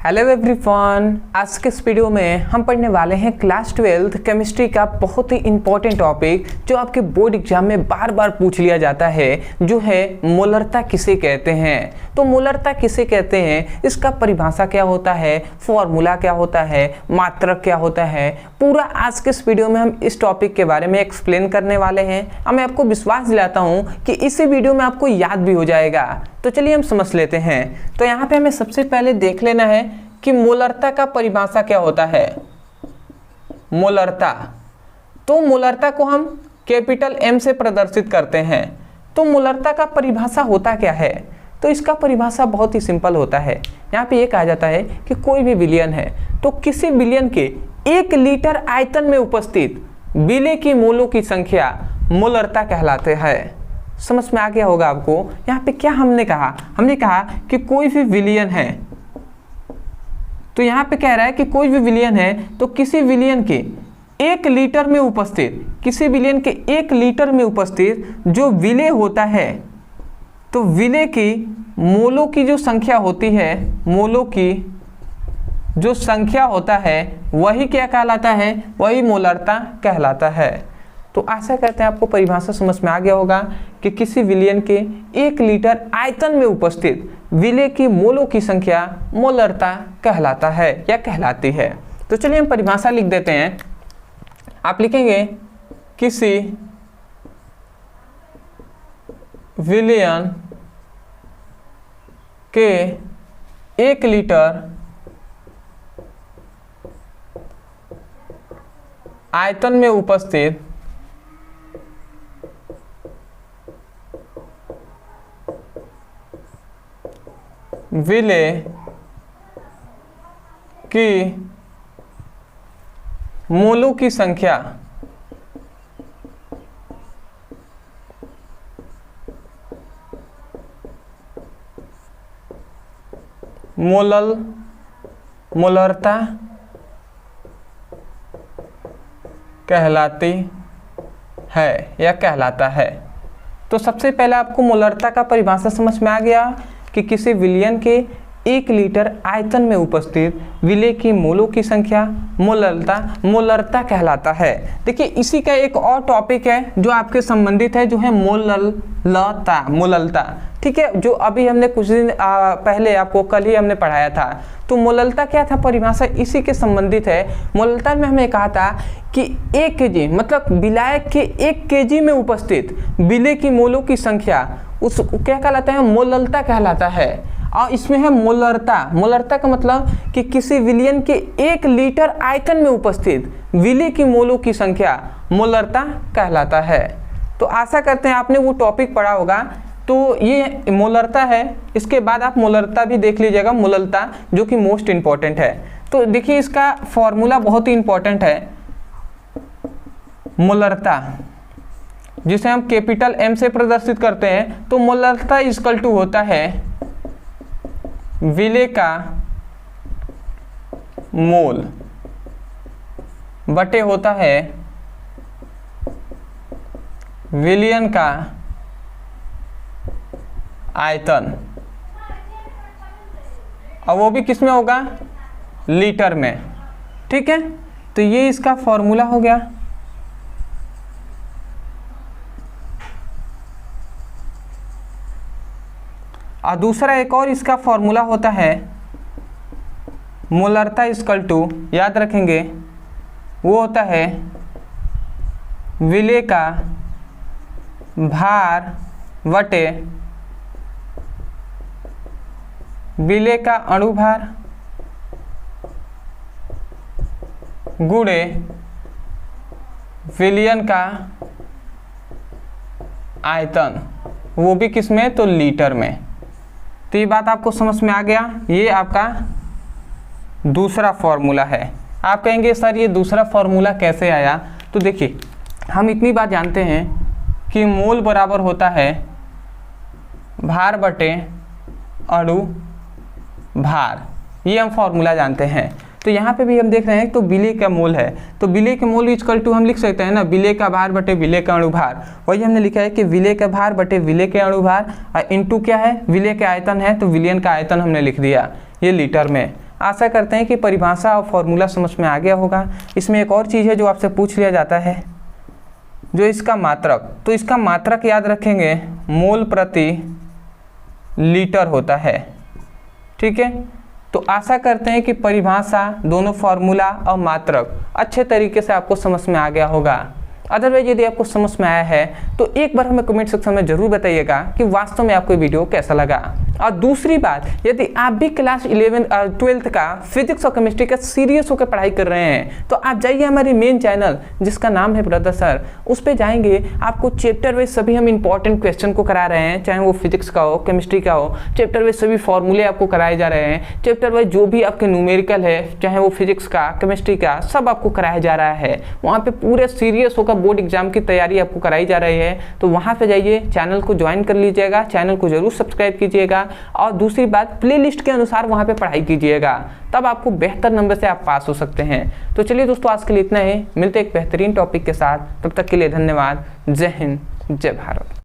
Hello everyone, आज के इस वीडियो में हम पढ़ने वाले हैं क्लास 12 केमिस्ट्री का बहुत ही इंपॉर्टेंट टॉपिक जो आपके बोर्ड एग्जाम में बार बार पूछ लिया जाता है, जो है मोलरता किसे कहते हैं। तो मोलरता किसे कहते हैं, इसका परिभाषा क्या होता है, फॉर्मूला क्या होता है, मात्रक क्या होता है, पूरा आज के इस वीडियो में हम इस टॉपिक के बारे में एक्सप्लेन करने वाले हैं। और मैं आपको विश्वास दिलाता हूँ कि इसी वीडियो में आपको याद भी हो जाएगा। तो चलिए हम समझ लेते हैं। तो यहाँ पे हमें सबसे पहले देख लेना है कि मोलरता का परिभाषा क्या होता है। मोलरता, तो मोलरता को हम कैपिटल M से प्रदर्शित करते हैं। तो मोलरता का परिभाषा होता क्या है, तो इसका परिभाषा बहुत ही सिंपल होता है। यहाँ पे ये कहा जाता है कि कोई भी विलयन है तो किसी विलयन के 1 लीटर आयतन में उपस्थित विलय की मोलों की संख्या मोलरता कहलाते हैं। समझ में आ गया होगा आपको। यहाँ पे क्या हमने कहा कि कोई भी विलयन है, तो यहाँ पे कह रहा है कि कोई भी विलयन है तो किसी विलयन के 1 लीटर में उपस्थित, किसी विलयन के 1 लीटर में उपस्थित जो विलय होता है, तो विलय की मोलों की जो संख्या होती है, मोलों की जो संख्या होता है वही क्या कहलाता है, वही मोलरता कहलाता है। तो आशा करते हैं आपको परिभाषा समझ में आ गया होगा कि किसी विलयन के 1 लीटर आयतन में उपस्थित विलय की मोलों की संख्या मोलरता कहलाता है या कहलाती है। तो चलिए हम परिभाषा लिख देते हैं। आप लिखेंगे किसी विलयन के 1 लीटर आयतन में उपस्थित विलय की मोलों की संख्या मोलरता कहलाती है या कहलाता है। तो सबसे पहले आपको मोलरता का परिभाषा समझ में आ गया कि किसी विलयन के 1 लीटर आयतन में उपस्थित विलय की मोलों की संख्या मोलरता कहलाता है। देखिए इसी का एक और टॉपिक है जो आपके संबंधित है, जो है मोललता। ठीक है, जो अभी हमने कुछ दिन पहले आपको कल ही हमने पढ़ाया था। तो मोललता क्या था, परिभाषा इसी के संबंधित है। मोललता में हमने कहा था कि 1 केजी मतलब विलायक के 1 केजी में उपस्थित विलय की मोलों की संख्या उस क्या कहलाता है, मोललता कहलाता है। और इसमें है मोलरता का मतलब कि किसी विलयन के 1 लीटर आयतन में उपस्थित विलय की मोलों की संख्या मोलरता कहलाता है। तो आशा करते हैं आपने वो टॉपिक पढ़ा होगा। तो ये मोलरता है, इसके बाद आप मोलरता भी देख लीजिएगा, मोललता जो कि मोस्ट इम्पॉर्टेंट है। तो देखिए इसका फॉर्मूला बहुत ही इम्पॉर्टेंट है। मोलरता जिसे हम कैपिटल M से प्रदर्शित करते हैं, तो मोलरता इक्वल टू होता है विलय का मोल बटे होता है विलयन का आयतन, और वो भी किस में होगा, लीटर में। ठीक है, तो ये इसका फॉर्मूला हो गया। और दूसरा एक और इसका फॉर्मूला होता है मोलरता इक्वल टू, याद रखेंगे, वो होता है विलय का भार बटे विलय का अणुभार गुणे विलयन का आयतन, वो भी किस में, तो लीटर में। तो ये बात आपको समझ में आ गया। ये आपका दूसरा फॉर्मूला है। आप कहेंगे सर ये दूसरा फॉर्मूला कैसे आया, तो देखिए हम इतनी बात जानते हैं कि मोल बराबर होता है भार बटे अणु भार, ये हम फॉर्मूला जानते हैं। तो यहाँ पे भी हम देख रहे हैं तो विलय का मोल है, तो विलय के मोल इक्वल टू हम लिख सकते हैं ना विलय का भार बटे विलय का अणुभार। वही हमने लिखा है कि विलय का भार बटे विलय के अणुभार और इनटू क्या है विलय के आयतन है, तो विलयन का आयतन हमने लिख दिया ये लीटर में। आशा करते हैं कि परिभाषा और फॉर्मूला समझ में आ गया होगा। इसमें एक और चीज़ है जो आपसे पूछ लिया जाता है, जो इसका मात्रक, तो इसका मात्रक याद रखेंगे मोल प्रति लीटर होता है। ठीक है, तो आशा करते हैं कि परिभाषा, दोनों फॉर्मूला और मात्रक अच्छे तरीके से आपको समझ में आ गया होगा। अदरवाइज यदि आपको समझ में आया है तो एक बार हमें कमेंट सेक्शन में जरूर बताइएगा कि वास्तव में आपको वीडियो कैसा लगा। और दूसरी बात, यदि आप भी क्लास 12th का फिजिक्स और केमिस्ट्री का सीरियस होकर पढ़ाई कर रहे हैं तो आप जाइए हमारे मेन चैनल जिसका नाम है ब्रदर सर, उस पर जाएंगे। आपको चैप्टर वाइज सभी हम इंपॉर्टेंट क्वेश्चन को करा रहे हैं, चाहे वो फिजिक्स का हो, केमिस्ट्री का हो। चैप्टर वाइज सभी फॉर्मूले आपको कराए जा रहे हैं। चैप्टर वाइज जो भी आपके न्यूमेरिकल है, चाहे वो फिजिक्स का, केमिस्ट्री का, सब आपको कराया जा रहा है। वहाँ पे पूरे सीरियस होकर बोर्ड एग्जाम की तैयारी आपको कराई जा रही है। तो वहाँ पे जाइए, चैनल को ज्वाइन कर लीजिएगा, चैनल को जरूर सब्सक्राइब कीजिएगा। और दूसरी बात, प्लेलिस्ट के अनुसार वहाँ पे पढ़ाई कीजिएगा, तब आपको बेहतर नंबर से आप पास हो सकते हैं। तो चलिए दोस्तों, आज के लिए इतना ही। मिलते हैं एक बेहतरीन टॉपिक के साथ, तब तक के लिए धन्यवाद। जय हिंद, जय भारत।